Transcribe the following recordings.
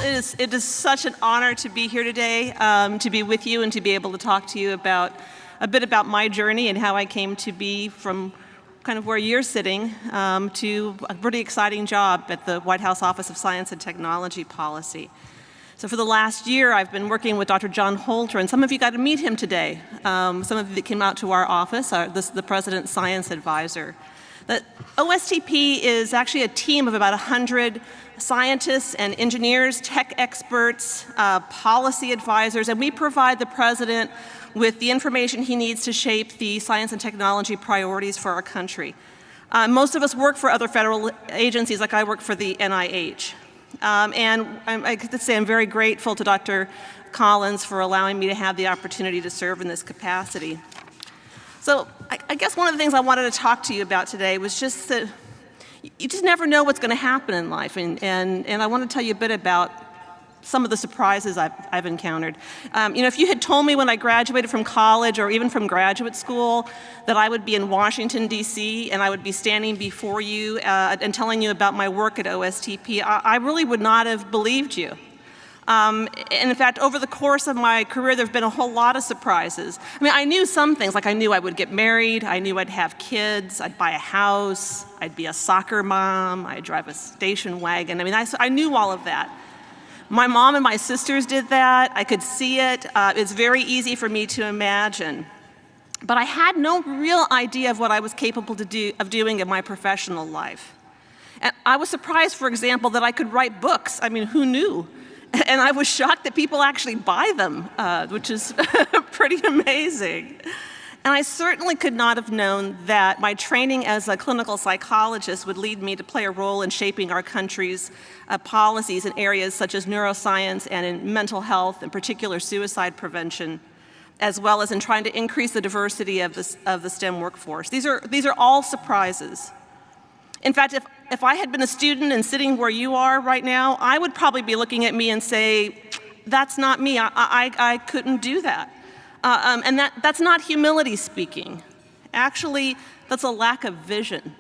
It is such an honor to be here today, to be with you and to be able to talk to you about a bit about my journey and how I came to be from kind of where you're sitting to a pretty exciting job at the White House Office of Science and Technology Policy. So for the last year, I've been working with Dr. John Holter, and some of you got to meet him today. Some of you came out to our office. This is the President's Science Advisor. The OSTP is actually a team of about 100 scientists and engineers, tech experts, policy advisors, and we provide the President with the information he needs to shape the science and technology priorities for our country. Most of us work for other federal agencies, like I work for the NIH. And I have to say I'm very grateful to Dr. Collins for allowing me to have the opportunity to serve in this capacity. So I guess one of the things I wanted to talk to you about today was just that you just never know what's going to happen in life, and I want to tell you a bit about some of the surprises I've encountered. If you had told me when I graduated from college or even from graduate school that I would be in Washington, D.C., and I would be standing before you and telling you about my work at OSTP, I really would not have believed you. And in fact, over the course of my career, there have been a whole lot of surprises. I mean, I knew some things, like I knew I would get married, I knew I'd have kids, I'd buy a house, I'd be a soccer mom, I'd drive a station wagon. I mean, I knew all of that. My mom and my sisters did that. I could see it. It's very easy for me to imagine. But I had no real idea of what I was capable of doing in my professional life. And I was surprised, for example, that I could write books. I mean, who knew? And I was shocked that people actually buy them, which is pretty amazing. And I certainly could not have known that my training as a clinical psychologist would lead me to play a role in shaping our country's policies in areas such as neuroscience and in mental health, in particular suicide prevention, as well as in trying to increase the diversity of the STEM workforce. These are all surprises. In fact, if I had been a student and sitting where you are right now, I would probably be looking at me and say, that's not me, I couldn't do that. And that's not humility speaking. Actually, that's a lack of vision.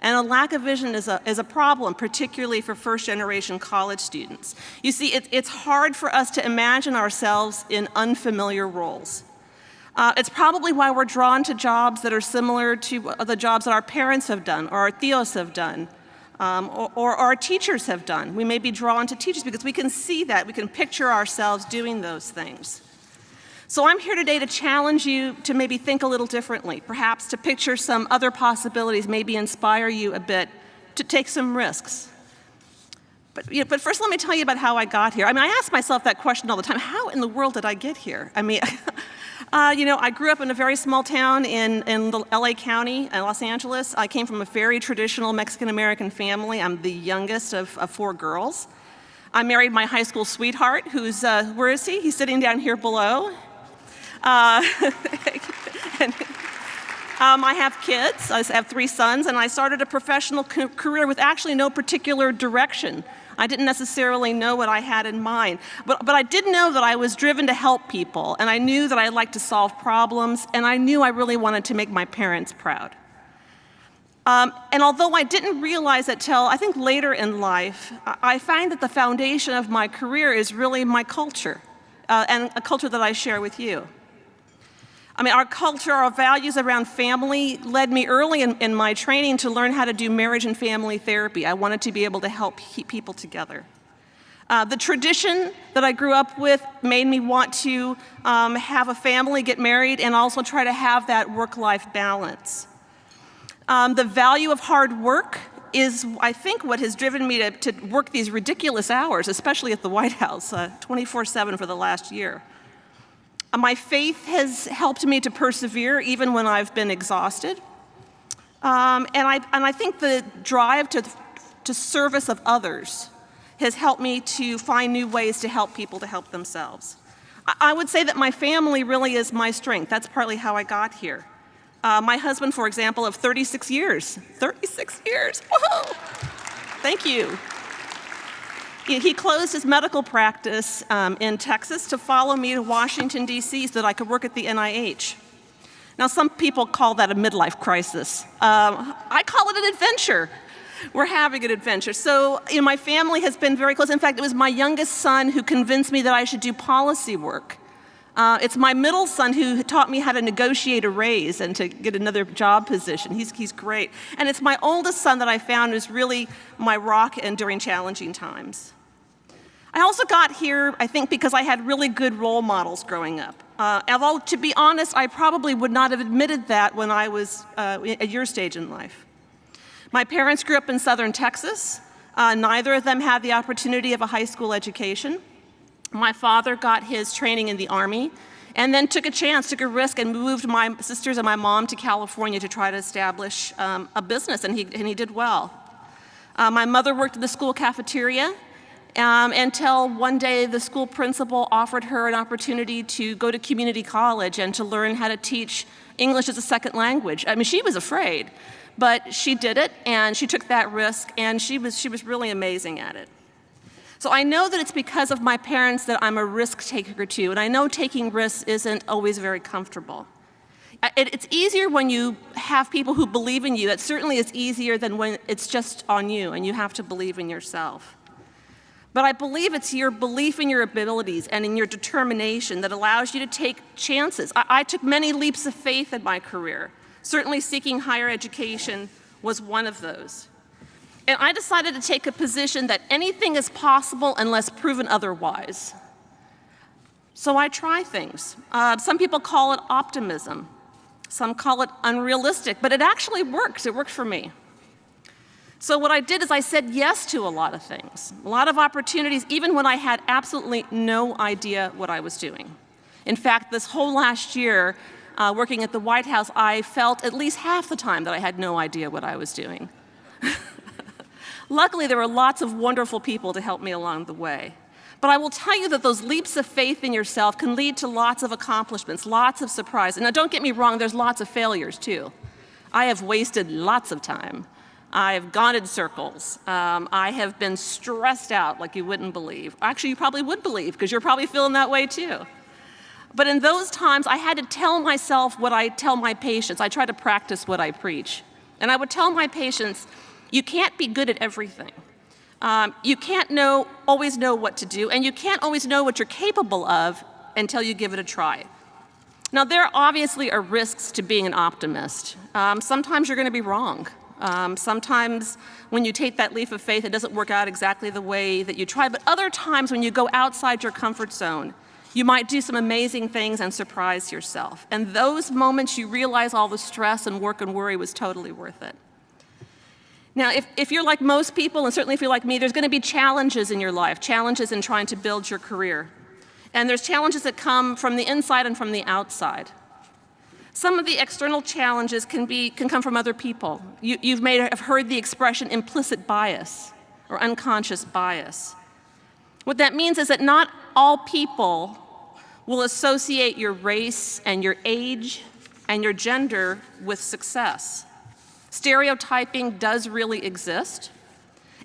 And a lack of vision is a problem, particularly for first-generation college students. You see, it's hard for us to imagine ourselves in unfamiliar roles. It's probably why we're drawn to jobs that are similar to the jobs that our parents have done, or our tios have done, or our teachers have done. We may be drawn to teachers because we can see that, we can picture ourselves doing those things. So I'm here today to challenge you to maybe think a little differently, perhaps to picture some other possibilities, maybe inspire you a bit to take some risks. But first let me tell you about how I got here. I mean, I ask myself that question all the time, how in the world did I get here? I mean, I grew up in a very small town in the LA County, in Los Angeles. I came from a very traditional Mexican-American family. I'm the youngest of 4 girls. I married my high school sweetheart, who's, where is he? He's sitting down here below. I have kids. I have 3 sons, and I started a professional career with actually no particular direction. I didn't necessarily know what I had in mind, but I did know that I was driven to help people, and I knew that I liked to solve problems, and I knew I really wanted to make my parents proud. And although I didn't realize it till, I think, later in life, I find that the foundation of my career is really my culture, and a culture that I share with you. I mean, our culture, our values around family led me early in my training to learn how to do marriage and family therapy. I wanted to be able to help keep people together. The tradition that I grew up with made me want to have a family, get married, and also try to have that work-life balance. The value of hard work is, I think, what has driven me to work these ridiculous hours, especially at the White House, 24/7 for the last year. My faith has helped me to persevere even when I've been exhausted. And I think the drive to service of others has helped me to find new ways to help people to help themselves. I would say that my family really is my strength. That's partly how I got here. My husband, for example, of 36 years. 36 years, whoa! Thank you. He closed his medical practice in Texas to follow me to Washington, D.C. so that I could work at the NIH. Now, some people call that a midlife crisis. I call it an adventure. We're having an adventure. So, my family has been very close. In fact, it was my youngest son who convinced me that I should do policy work. It's my middle son who taught me how to negotiate a raise and to get another job position. He's great. And it's my oldest son that I found is really my rock and during challenging times. I also got here, I think, because I had really good role models growing up. Although, to be honest, I probably would not have admitted that when I was at your stage in life. My parents grew up in southern Texas. Neither of them had the opportunity of a high school education. My father got his training in the Army and then took a risk and moved my sisters and my mom to California to try to establish a business, and he did well. My mother worked in the school cafeteria until one day the school principal offered her an opportunity to go to community college and to learn how to teach English as a second language. I mean, she was afraid, but she did it, and she took that risk, and she was really amazing at it. So I know that it's because of my parents that I'm a risk taker too, and I know taking risks isn't always very comfortable. It's easier when you have people who believe in you. That certainly is easier than when it's just on you and you have to believe in yourself. But I believe it's your belief in your abilities and in your determination that allows you to take chances. I took many leaps of faith in my career. Certainly seeking higher education was one of those. And I decided to take a position that anything is possible unless proven otherwise. So I try things. Some people call it optimism. Some call it unrealistic, but it actually works. It worked for me. So what I did is I said yes to a lot of things, a lot of opportunities, even when I had absolutely no idea what I was doing. In fact, this whole last year, working at the White House, I felt at least half the time that I had no idea what I was doing. Luckily, there were lots of wonderful people to help me along the way. But I will tell you that those leaps of faith in yourself can lead to lots of accomplishments, lots of surprises. Now, don't get me wrong, there's lots of failures, too. I have wasted lots of time. I have gone in circles. I have been stressed out like you wouldn't believe. Actually, you probably would believe, because you're probably feeling that way, too. But in those times, I had to tell myself what I tell my patients. I try to practice what I preach. And I would tell my patients, you can't be good at everything. You can't always know what to do, and you can't always know what you're capable of until you give it a try. Now, there obviously are risks to being an optimist. Sometimes you're going to be wrong. Sometimes when you take that leap of faith, it doesn't work out exactly the way that you try. But other times when you go outside your comfort zone, you might do some amazing things and surprise yourself. And those moments you realize all the stress and work and worry was totally worth it. Now, if you're like most people, and certainly if you're like me, there's going to be challenges in your life, challenges in trying to build your career. And there's challenges that come from the inside and from the outside. Some of the external challenges can come from other people. You may have heard the expression implicit bias or unconscious bias. What that means is that not all people will associate your race and your age and your gender with success. Stereotyping does really exist,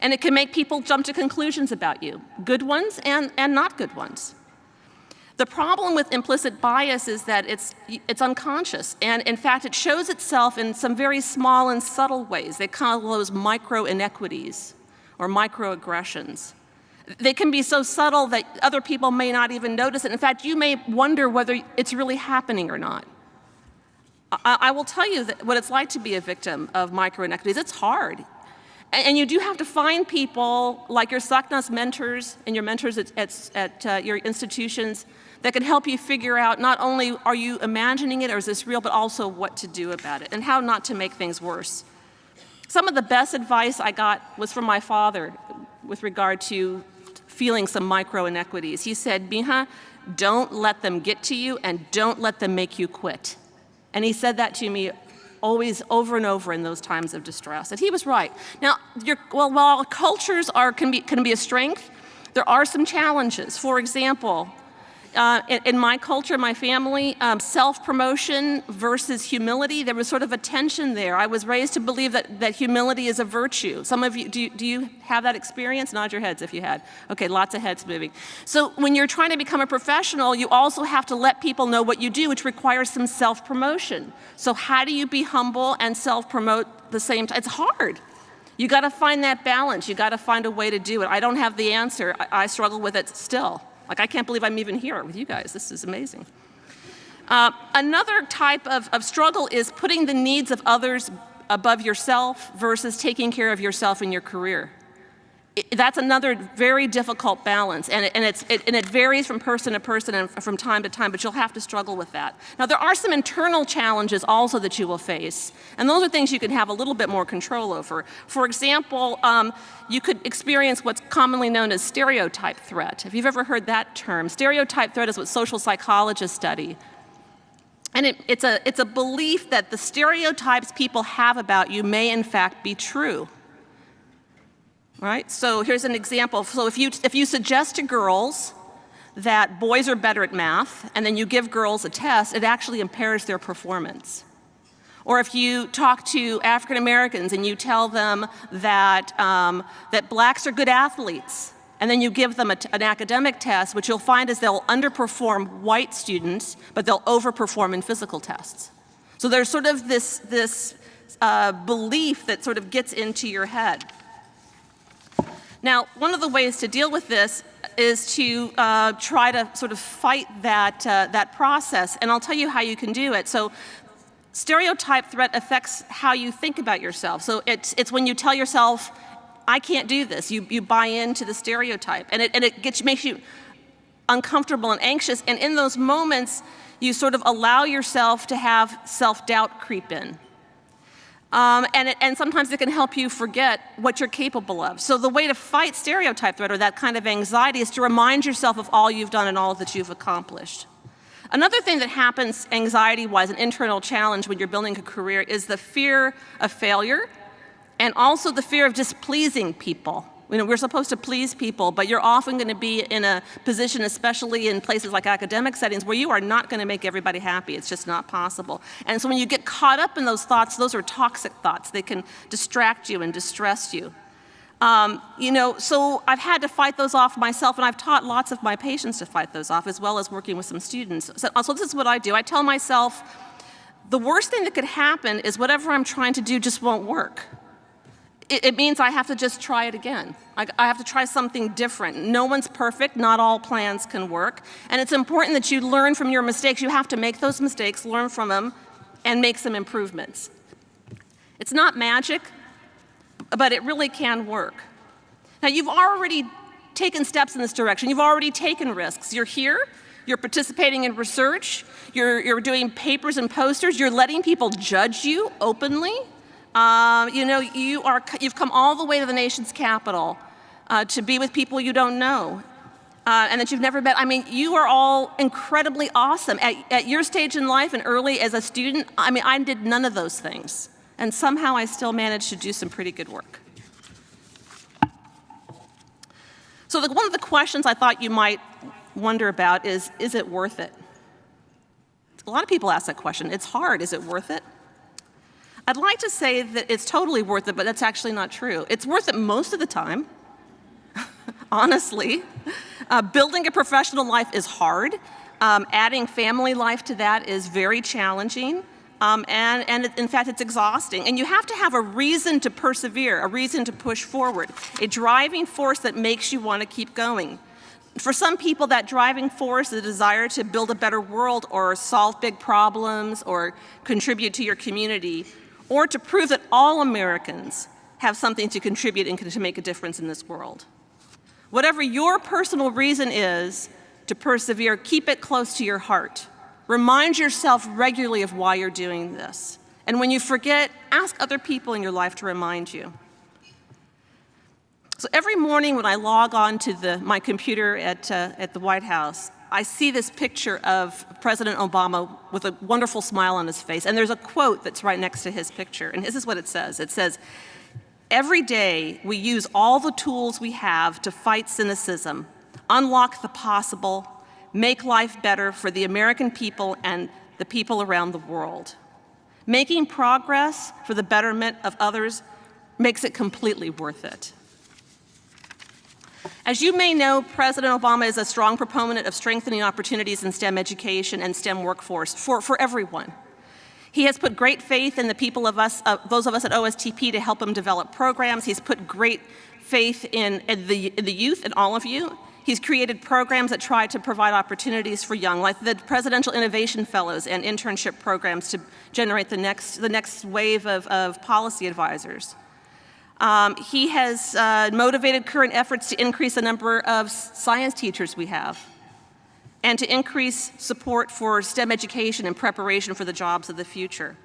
and it can make people jump to conclusions about you, good ones and not good ones. The problem with implicit bias is that it's unconscious, and in fact, it shows itself in some very small and subtle ways. They call those micro-inequities or microaggressions. They can be so subtle that other people may not even notice it. In fact, you may wonder whether it's really happening or not. I will tell you that what it's like to be a victim of micro-inequities. It's hard. And you do have to find people like your SACNAS mentors and your mentors at your institutions that can help you figure out not only are you imagining it or is this real, but also what to do about it and how not to make things worse. Some of the best advice I got was from my father with regard to feeling some micro-inequities. He said, Miha, don't let them get to you and don't let them make you quit. And he said that to me always over and over in those times of distress. And he was right. Now, while cultures can be a strength, there are some challenges. For example, in my culture, my family, self-promotion versus humility, there was sort of a tension there. I was raised to believe that humility is a virtue. Some of you, do you have that experience? Nod your heads if you had. Okay, lots of heads moving. So when you're trying to become a professional, you also have to let people know what you do, which requires some self-promotion. So how do you be humble and self-promote at the same time? It's hard. You got to find that balance. You got to find a way to do it. I don't have the answer. I struggle with it still. Like, I can't believe I'm even here with you guys. This is amazing. Another type of struggle is putting the needs of others above yourself versus taking care of yourself in your career. That's another very difficult balance, and it varies from person to person and from time to time, but you'll have to struggle with that. Now, there are some internal challenges also that you will face, and those are things you can have a little bit more control over. For example, you could experience what's commonly known as stereotype threat. If you've ever heard that term, stereotype threat is what social psychologists study. And it's a belief that the stereotypes people have about you may in fact be true. Right? So here's an example. So if you suggest to girls that boys are better at math, and then you give girls a test, it actually impairs their performance. Or if you talk to African Americans and you tell them that, that blacks are good athletes, and then you give them an academic test, what you'll find is they'll underperform white students, but they'll overperform in physical tests. So there's sort of this belief that sort of gets into your head. Now, one of the ways to deal with this is to try to sort of fight that process, and I'll tell you how you can do it. So, stereotype threat affects how you think about yourself. So it's when you tell yourself, I can't do this. You buy into the stereotype, and it makes you uncomfortable and anxious, and in those moments, you sort of allow yourself to have self-doubt creep in. And sometimes it can help you forget what you're capable of. So the way to fight stereotype threat or that kind of anxiety is to remind yourself of all you've done and all that you've accomplished. Another thing that happens anxiety-wise, an internal challenge when you're building a career, is the fear of failure and also the fear of displeasing people. You know, we're supposed to please people, but you're often going to be in a position, especially in places like academic settings, where you are not going to make everybody happy. It's just not possible. And so when you get caught up in those thoughts, those are toxic thoughts. They can distract you and distress you. You know, so I've had to fight those off myself, and I've taught lots of my patients to fight those off, as well as working with some students. So this is what I do. I tell myself, the worst thing that could happen is whatever I'm trying to do just won't work. It means I have to just try it again. I have to try something different. No one's perfect. Not all plans can work. And it's important that you learn from your mistakes. You have to make those mistakes, learn from them, and make some improvements. It's not magic, but it really can work. Now, you've already taken steps in this direction. You've already taken risks. You're here. You're participating in research. You're doing papers and posters. You're letting people judge you openly. You know, you've come all the way to the nation's capital to be with people you don't know and that you've never met. I mean, you are all incredibly awesome. At your stage in life and early as a student, I mean, I did none of those things. And somehow I still managed to do some pretty good work. So one of the questions I thought you might wonder about is it worth it? A lot of people ask that question. It's hard. Is it worth it? I'd like to say that it's totally worth it, but that's actually not true. It's worth it most of the time, honestly. Building a professional life is hard. Adding family life to that is very challenging. And in fact, it's exhausting. And you have to have a reason to persevere, a reason to push forward, a driving force that makes you want to keep going. For some people, that driving force is a desire to build a better world or solve big problems or contribute to your community, or to prove that all Americans have something to contribute and to make a difference in this world. Whatever your personal reason is to persevere, keep it close to your heart. Remind yourself regularly of why you're doing this. And when you forget, ask other people in your life to remind you. So every morning when I log on to my computer at the White House, I see this picture of President Obama with a wonderful smile on his face, and there's a quote that's right next to his picture, and this is what it says. It says, "Every day we use all the tools we have to fight cynicism, unlock the possible, make life better for the American people and the people around the world. Making progress for the betterment of others makes it completely worth it." As you may know, President Obama is a strong proponent of strengthening opportunities in STEM education and STEM workforce for everyone. He has put great faith in the people of us, those of us at OSTP to help him develop programs. He's put great faith in the youth and all of you. He's created programs that try to provide opportunities for young, like the Presidential Innovation Fellows and internship programs to generate the next wave of policy advisors. He has motivated current efforts to increase the number of science teachers we have, and to increase support for STEM education and preparation for the jobs of the future.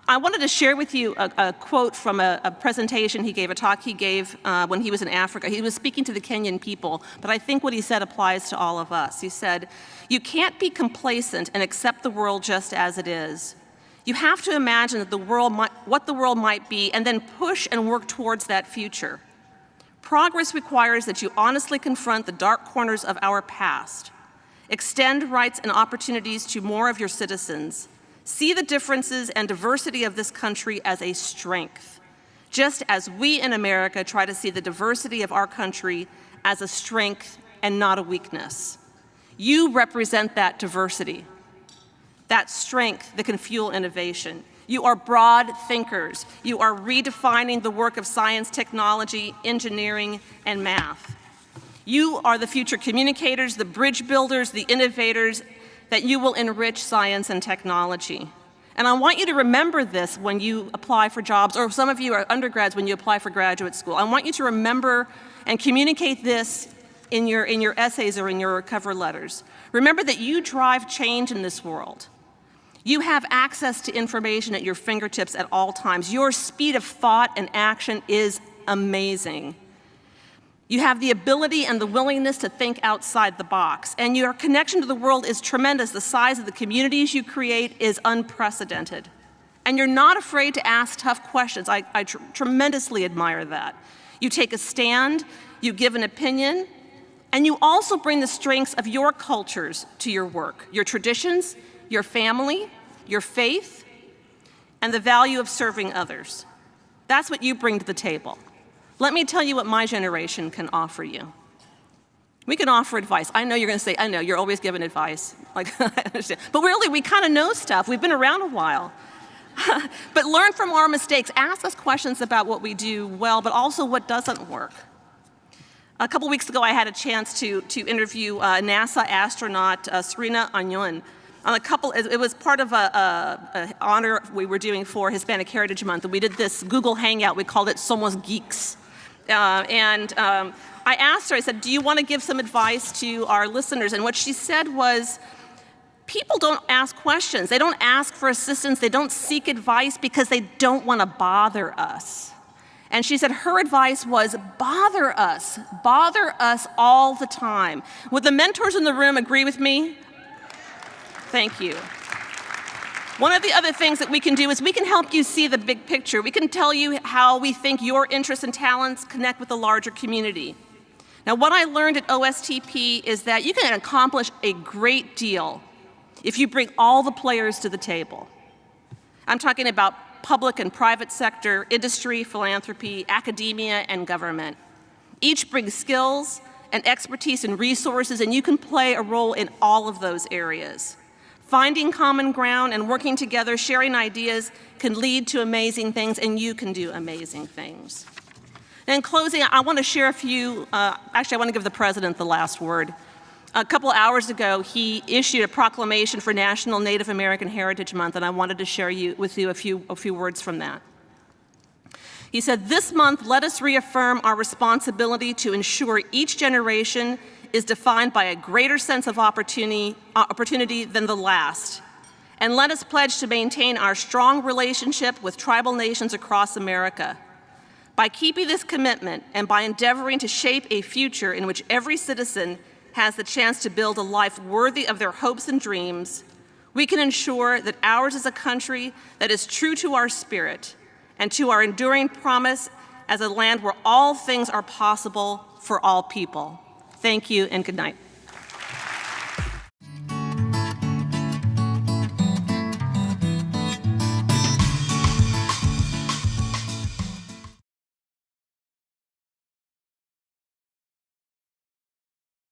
I wanted to share with you a quote from a presentation he gave, a talk he gave when he was in Africa. He was speaking to the Kenyan people, but I think what he said applies to all of us. He said, "You can't be complacent and accept the world just as it is. You have to imagine that what the world might be and then push and work towards that future. Progress requires that you honestly confront the dark corners of our past. Extend rights and opportunities to more of your citizens. See the differences and diversity of this country as a strength, just as we in America try to see the diversity of our country as a strength and not a weakness. You represent that diversity, that strength that can fuel innovation. You are broad thinkers. You are redefining the work of science, technology, engineering, and math. You are the future communicators, the bridge builders, the innovators, that you will enrich science and technology. And I want you to remember this when you apply for jobs, or some of you are undergrads when you apply for graduate school. I want you to remember and communicate this in your essays or in your cover letters. Remember that you drive change in this world. You have access to information at your fingertips at all times. Your speed of thought and action is amazing. You have the ability and the willingness to think outside the box, and your connection to the world is tremendous. The size of the communities you create is unprecedented. And you're not afraid to ask tough questions. I tremendously admire that. You take a stand, you give an opinion, and you also bring the strengths of your cultures to your work, your traditions, your family, your faith, and the value of serving others. That's what you bring to the table. Let me tell you what my generation can offer you. We can offer advice. I know you're going to say, I know, you're always giving advice. Like, I understand. But really, we kind of know stuff. We've been around a while. But learn from our mistakes. Ask us questions about what we do well, but also what doesn't work. A couple weeks ago, I had a chance to interview NASA astronaut Serena Anyun. It was part of an honor we were doing for Hispanic Heritage Month, and we did this Google Hangout. We called it Somos Geeks. I asked her, I said, do you want to give some advice to our listeners? And what she said was, people don't ask questions. They don't ask for assistance. They don't seek advice because they don't want to bother us. And she said her advice was, bother us all the time. Would the mentors in the room agree with me? Thank you. One of the other things that we can do is we can help you see the big picture. We can tell you how we think your interests and talents connect with the larger community. Now, what I learned at OSTP is that you can accomplish a great deal if you bring all the players to the table. I'm talking about public and private sector, industry, philanthropy, academia, and government. Each brings skills and expertise and resources, and you can play a role in all of those areas. Finding common ground and working together, sharing ideas can lead to amazing things, and you can do amazing things. And in closing, I want to share a few, actually I want to give the President the last word. A couple hours ago, he issued a proclamation for National Native American Heritage Month, and I wanted to share with you a few words from that. He said, "This month, let us reaffirm our responsibility to ensure each generation is defined by a greater sense of opportunity than the last. And let us pledge to maintain our strong relationship with tribal nations across America. By keeping this commitment and by endeavoring to shape a future in which every citizen has the chance to build a life worthy of their hopes and dreams, we can ensure that ours is a country that is true to our spirit and to our enduring promise as a land where all things are possible for all people." Thank you and good night.